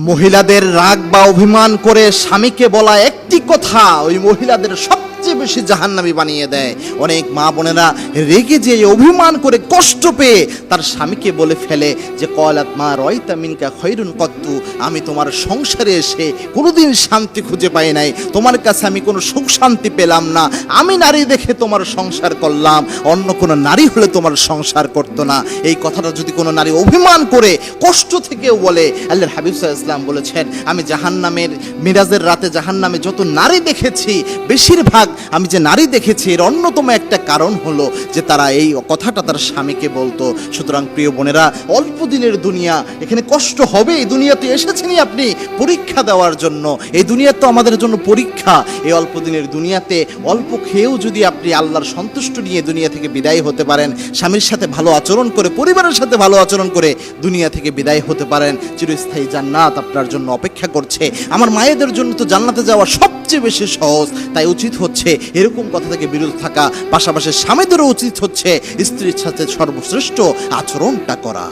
মহিলাদের রাগ বা অভিমান করে স্বামীকে বলা একটি কথা ওই মহিলাদের সবচেয়ে বেশি জাহান্নামী বানিয়ে দেয়। অনেক মা বোনেরা রেগে যেয়ে অভিমান করে কষ্ট পেয়ে তার স্বামীকে বলে ফেলে যে কলাত মা রয়তা মিনকা খৈরুন কত্তু, আমি তোমার সংসারে এসে কোনোদিন শান্তি খুঁজে পাই নাই, তোমার কাছে আমি কোনো সুখ শান্তি পেলাম না, আমি নারী দেখে তোমার সংসার করলাম, অন্য কোনো নারী হলে তোমার সংসার করতো না। এই কথাটা যদি কোনো নারী অভিমান করে কষ্ট থেকেও বলে, আল্লাহর হাবিব সাল্লাল্লাহু আলাইহি ওয়াসাল্লাম বলেছেন আমি জাহান্নামের মিরাজের রাতে জাহান্নামে যত নারী দেখেছি বেশিরভাগ আমি যে নারী দেখেছি এর অন্যতম একটা কারণ হলো যে তারা এই কথাটা তার স্বামীকে বলতো। সুতরাং প্রিয় বোনেরা, অল্প দিনের দুনিয়া, এখানে কষ্ট হবে। এই দুনিয়াতে এসেছেনই আপনি পরীক্ষা দেওয়ার জন্য, এই দুনিয়া তো আমাদের জন্য পরীক্ষা। এই অল্প দিনের দুনিয়াতে অল্প খেয়েও যদি আপনি আল্লাহর সন্তুষ্ট নিয়ে দুনিয়া থেকে বিদায় হতে পারেন, স্বামীর সাথে ভালো আচরণ করে, পরিবারের সাথে ভালো আচরণ করে দুনিয়া থেকে বিদায় হতে পারেন, চিরস্থায়ী জান্নাত আপনার জন্য অপেক্ষা করছে। আমার মায়েদের জন্য তো জান্নাতে যাওয়া সবচেয়ে বেশি সহজ। তাই উচিত হচ্ছে এরকম কথা থেকে বিরত থাকা, পাশাপাশি স্বামীদেরও উচিত হচ্ছে স্ত্রীর সাথে সর্বশ্রেষ্ঠ আচরণটা করা।